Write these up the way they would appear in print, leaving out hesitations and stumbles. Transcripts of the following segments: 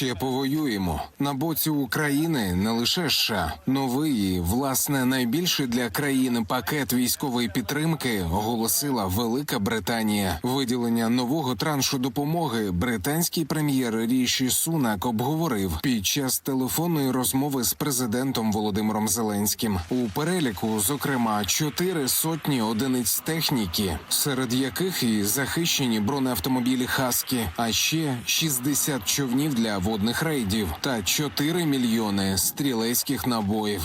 Ще повоюємо. На боці України не лише США. Новий і, власне, найбільший для країни пакет військової підтримки оголосила Велика Британія. Виділення нового траншу допомоги британський прем'єр Ріші Сунак обговорив під час телефонної розмови з президентом Володимиром Зеленським. У переліку, зокрема, 400 одиниць техніки, серед яких і захищені бронеавтомобілі «Хаскі», а ще 60 човнів для водних рейдів та 4 мільйони стрілецьких набоїв.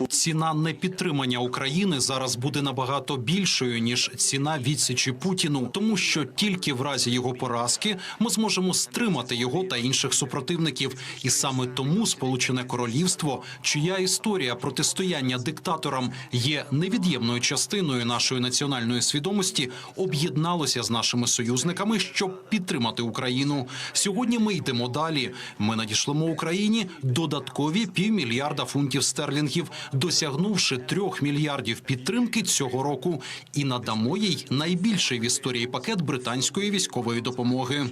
Ціна непідтримання України зараз буде набагато більшою, ніж ціна відсічі Путіну, тому що тільки в разі його поразки ми зможемо стримати його та інших супротивників. І саме тому Сполучене Королівство, чия історія протистояння диктаторам є невід'ємною частиною нашої національної свідомості, об'єдналося з нашими союзниками, щоб підтримати Україну. Сьогодні ми йдемо далі. Ми надішлемо Україні додаткові $500 мільярда фунтів стерлінгів, досягнувши 3 мільярдів підтримки цього року, і надамо їй найбільший в історії пакет британської військової допомоги.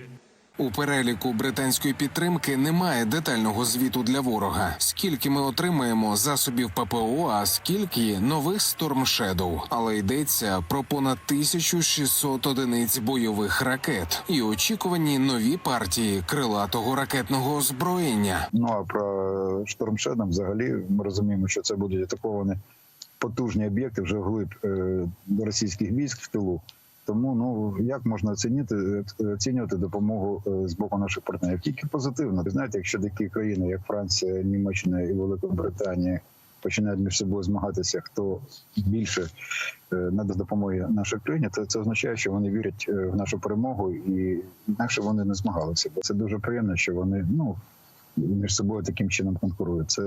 У переліку британської підтримки немає детального звіту для ворога. Скільки ми отримаємо засобів ППО, а скільки нових Storm Shadow. Але йдеться про понад 1600 одиниць бойових ракет і очікувані нові партії крилатого ракетного озброєння. Ну а про Storm Shadow взагалі ми розуміємо, що це будуть атаковані потужні об'єкти вже вглиб російських військ в тилу. Тому, як можна оцінювати допомогу з боку наших партнерів? Тільки позитивно. Ви знаєте, якщо такі країни, як Франція, Німеччина і Велика Британія, починають між собою змагатися, хто більше надасть допомоги нашій країні, то це означає, що вони вірять в нашу перемогу і інакше вони не змагалися. Це дуже приємно, що вони між собою таким чином конкурують. Це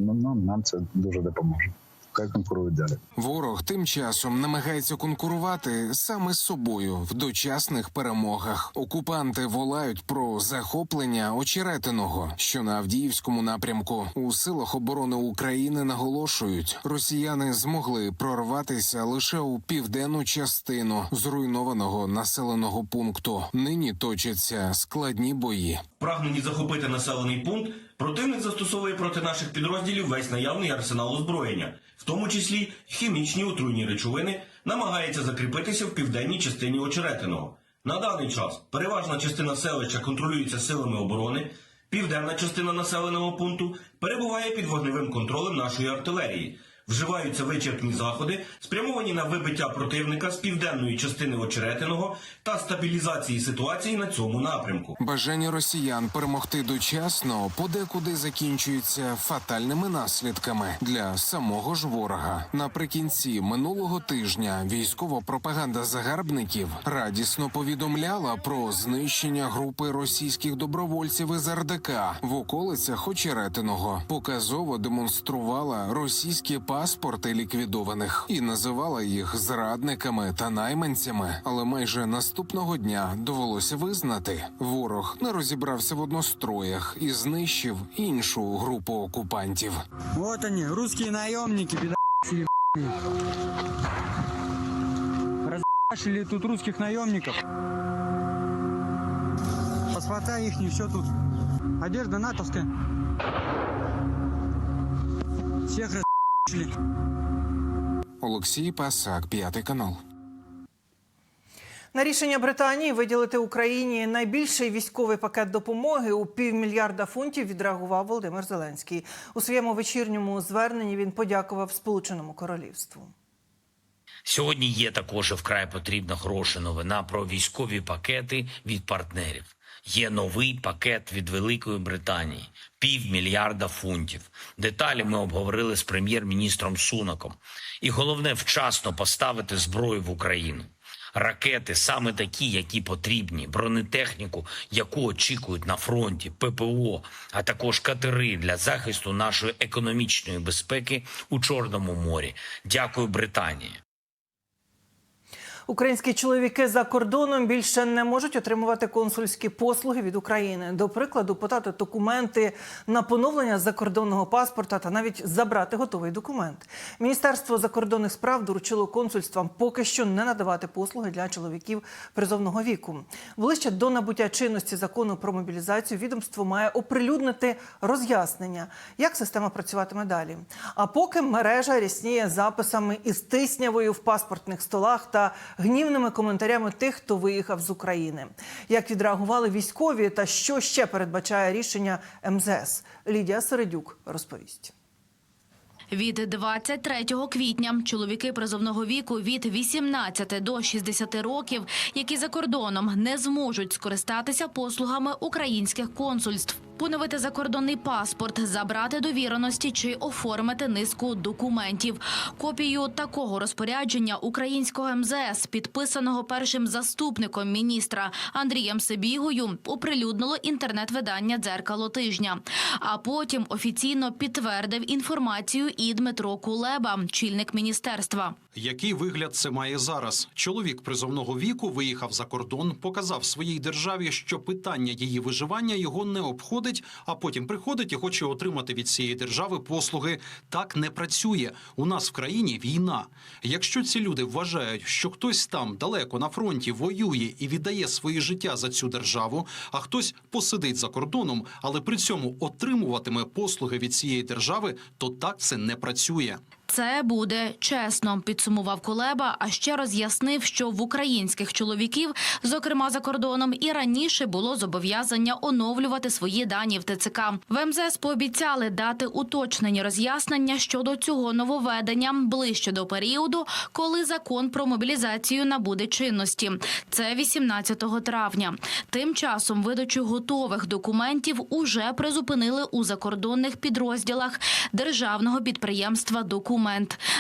нам це дуже допоможе. Хай конкурують далі. Ворог тим часом намагається конкурувати саме з собою в дочасних перемогах. Окупанти волають про захоплення Очеретиного, що на Авдіївському напрямку. У силах оборони України наголошують, росіяни змогли прорватися лише у південну частину зруйнованого населеного пункту. Нині точаться складні бої. Прагнені захопити населений пункт, противник застосовує проти наших підрозділів весь наявний арсенал озброєння, в тому числі хімічні отруйні речовини, намагається закріпитися в південній частині Очеретиного. На даний час переважна частина селища контролюється силами оборони, південна частина населеного пункту перебуває під вогневим контролем нашої артилерії. Вживаються вичерпні заходи, спрямовані на вибиття противника з південної частини Очеретиного та стабілізації ситуації на цьому напрямку. Бажання росіян перемогти дочасно подекуди закінчується фатальними наслідками для самого ж ворога. Наприкінці минулого тижня військова пропаганда загарбників радісно повідомляла про знищення групи російських добровольців із РДК в околицях Очеретиного. Показово демонструвала російські паспорти ліквідованих і називала їх зрадниками та найманцями. Але майже наступного дня довелося визнати, ворог не розібрався в одностроях і знищив іншу групу окупантів. Вот они, русские наемники, пидорасы, разъебашили тут русских наемников. Паспорта их, все тут. Одежда натовская. Всех разъебашили. Олексій Пасак, 5 канал. На рішення Британії виділити Україні найбільший військовий пакет допомоги у $500 мільярда фунтів відреагував Володимир Зеленський. У своєму вечірньому зверненні він подякував Сполученому Королівству. Сьогодні є також і вкрай потрібна хороша новина про військові пакети від партнерів. Є новий пакет від Великої Британії – $500 мільярда фунтів. Деталі ми обговорили з прем'єр-міністром Сунаком. І головне – вчасно поставити зброю в Україну. Ракети саме такі, які потрібні, бронетехніку, яку очікують на фронті, ППО, а також катери для захисту нашої економічної безпеки у Чорному морі. Дякую, Британії. Українські чоловіки за кордоном більше не можуть отримувати консульські послуги від України. До прикладу, подати документи на поновлення закордонного паспорта та навіть забрати готовий документ. Міністерство закордонних справ доручило консульствам поки що не надавати послуги для чоловіків призовного віку. Ближче до набуття чинності закону про мобілізацію відомство має оприлюднити роз'яснення, як система працюватиме далі. А поки мережа рясніє записами із тиснявою в паспортних столах та гнівними коментарями тих, хто виїхав з України. Як відреагували військові та що ще передбачає рішення МЗС? Лідія Середюк розповість. Від 23 квітня чоловіки призовного віку від 18 до 60 років, які за кордоном не зможуть скористатися послугами українських консульств, поновити закордонний паспорт, забрати довіреності чи оформити низку документів. Копію такого розпорядження українського МЗС, підписаного першим заступником міністра Андрієм Сибігою, оприлюднило інтернет-видання «Дзеркало тижня». А потім офіційно підтвердив інформацію і Дмитро Кулеба, чільник міністерства. Який вигляд це має зараз? Чоловік призовного віку виїхав за кордон, показав своїй державі, що питання її виживання його не обходить, а потім приходить і хоче отримати від цієї держави послуги. Так не працює. У нас в країні війна. Якщо ці люди вважають, що хтось там далеко на фронті воює і віддає своє життя за цю державу, а хтось посидить за кордоном, але при цьому отримуватиме послуги від цієї держави, то так це не працює. Це буде чесно, підсумував Кулеба, а ще роз'яснив, що в українських чоловіків, зокрема за кордоном, і раніше було зобов'язання оновлювати свої дані в ТЦК. В МЗС пообіцяли дати уточнені роз'яснення щодо цього нововведення ближче до періоду, коли закон про мобілізацію набуде чинності. Це 18 травня. Тим часом видачу готових документів уже призупинили у закордонних підрозділах державного підприємства «Документ».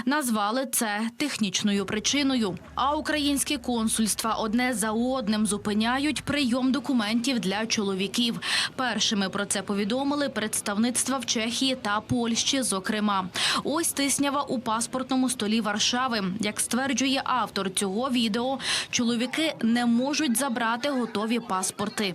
Назвали це технічною причиною. А українські консульства одне за одним зупиняють прийом документів для чоловіків. Першими про це повідомили представництва в Чехії та Польщі, зокрема. Ось тиснява у паспортному столі Варшави. Як стверджує автор цього відео, чоловіки не можуть забрати готові паспорти.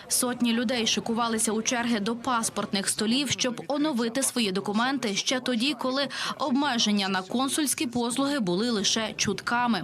Сотні людей шикувалися у черги до паспортних столів, щоб оновити свої документи ще тоді, коли обмеження на консульські послуги були лише чутками.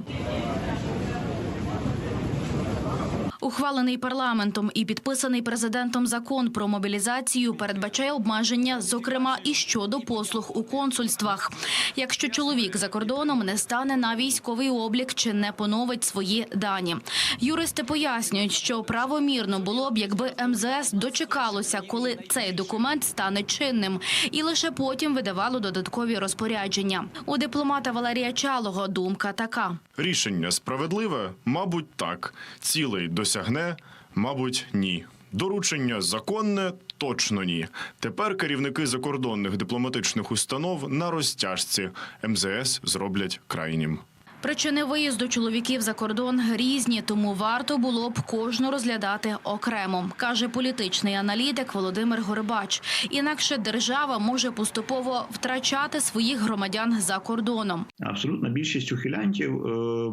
Ухвалений парламентом і підписаний президентом закон про мобілізацію передбачає обмеження, зокрема, і щодо послуг у консульствах. Якщо чоловік за кордоном не стане на військовий облік чи не поновить свої дані. Юристи пояснюють, що правомірно було б, якби МЗС дочекалося, коли цей документ стане чинним, і лише потім видавало додаткові розпорядження. У дипломата Валерія Чалого думка така. Рішення справедливе? Мабуть, так. Цілей досягне? Мабуть, ні. Доручення законне? Точно ні. Тепер керівники закордонних дипломатичних установ на розтяжці. МЗС зроблять крайнім. Причини виїзду чоловіків за кордон різні, тому варто було б кожну розглядати окремо, каже політичний аналітик Володимир Горбач. Інакше держава може поступово втрачати своїх громадян за кордоном. Абсолютна більшість ухилянтів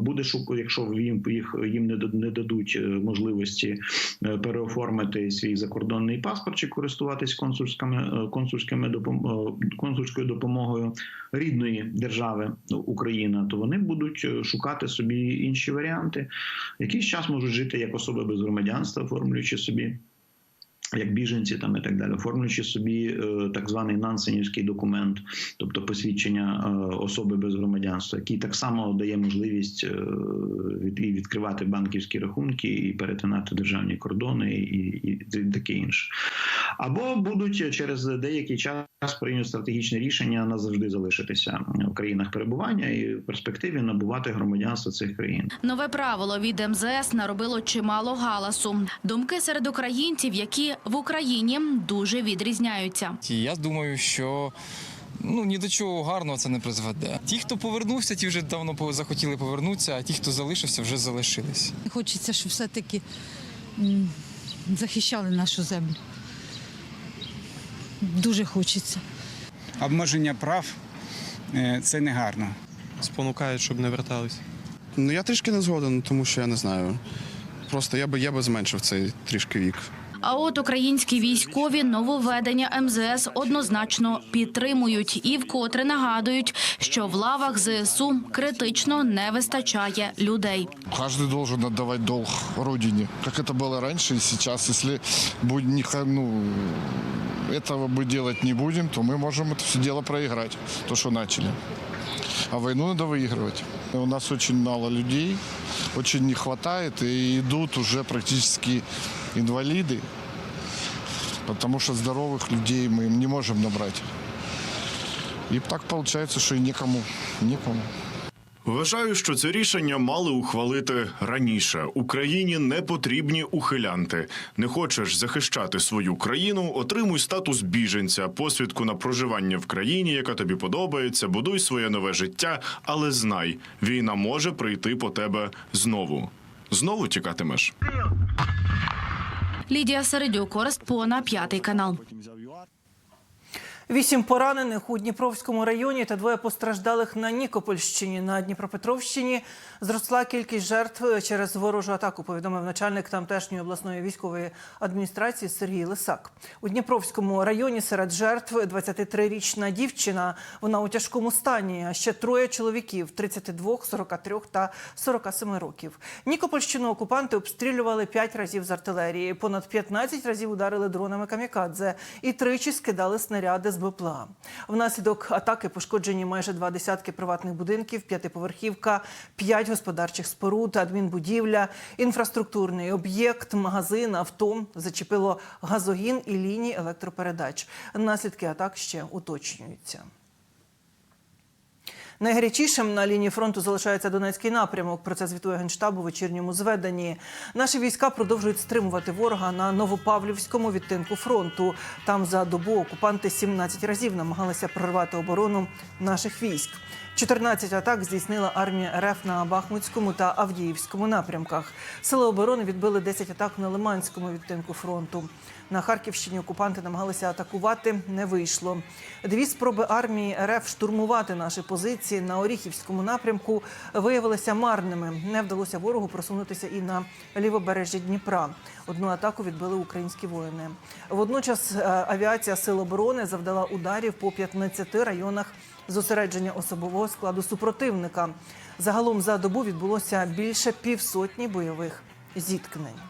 буде шукати, якщо їм не дадуть можливості переоформити свій закордонний паспорт чи користуватись консульською допомогою рідної держави Україна, то вони будуть шукати собі інші варіанти. Якийсь час можуть жити як особи без громадянства, оформлюючи собі, як біженці там і так далі, оформлюючи собі так званий нансенівський документ, тобто посвідчення особи без громадянства, який так само дає можливість відкривати банківські рахунки і перетинати державні кордони і таке інше. Або будуть через деякий час прийняти стратегічне рішення назавжди залишитися в країнах перебування і в перспективі набувати громадянство цих країн. Нове правило від МЗС наробило чимало галасу. Думки серед українців, які в Україні дуже відрізняються. Я думаю, що ні до чого гарного це не призведе. Ті, хто повернувся, ті вже давно захотіли повернутися, а ті, хто залишився, вже залишились. Хочеться, щоб все-таки захищали нашу землю. Дуже хочеться. Обмеження прав – це не гарно. спонукають, щоб не вертались. Ну, я трішки не згоден, тому що я не знаю. Просто я би зменшив цей трішки вік. А от українські військові нововведення МЗС однозначно підтримують і вкотре нагадують, що в лавах ЗСУ критично не вистачає людей. Каждый должен отдавать долг родине, как это было раньше и сейчас. Если этого мы делать не будем, то мы можем это все дело проиграть, то, что начали. А войну надо выигрывать. У нас очень мало людей, очень не хватает, и идут уже практически инвалиды, потому что здоровых людей мы не можем набрать. И так получается, что и некому. Вважаю, що це рішення мали ухвалити раніше. Україні не потрібні ухилянти. Не хочеш захищати свою країну – отримуй статус біженця, посвідку на проживання в країні, яка тобі подобається, будуй своє нове життя, але знай, війна може прийти по тебе знову. Знову тікатимеш. Лідія Середюк, Орест Пона, 5 канал. 8 поранених у Дніпровському районі та 2 постраждалих на Нікопольщині. На Дніпропетровщині зросла кількість жертв через ворожу атаку, повідомив начальник тамтешньої обласної військової адміністрації Сергій Лисак. У Дніпровському районі серед жертв 23-річна дівчина, вона у тяжкому стані, а ще 3 чоловіків – 32, 43 та 47 років. Нікопольщину окупанти обстрілювали 5 разів з артилерії, понад 15 разів ударили дронами камікадзе і 3 скидали снаряди з БПЛА. Внаслідок атаки пошкоджені майже 2 десятки приватних будинків, 5-поверхівка, 5 господарчих споруд, адмінбудівля, інфраструктурний об'єкт, магазин, авто. Зачепило газогін і лінії електропередач. Наслідки атак ще уточнюються. Найгарячішим на лінії фронту залишається Донецький напрямок. Про це звітує Генштаб у вечірньому зведенні. Наші війська продовжують стримувати ворога на Новопавлівському відтинку фронту. Там за добу окупанти 17 разів намагалися прорвати оборону наших військ. 14 атак здійснила армія РФ на Бахмутському та Авдіївському напрямках. Сили оборони відбили 10 атак на Лиманському відтинку фронту. На Харківщині окупанти намагалися атакувати, не вийшло. 2 спроби армії РФ штурмувати наші позиції на Оріхівському напрямку виявилися марними. Не вдалося ворогу просунутися і на лівобережжі Дніпра. 1 атаку відбили українські воїни. Водночас авіація Сил оборони завдала ударів по 15 районах зосередження особового складу супротивника. Загалом за добу відбулося більше 150 бойових зіткнень.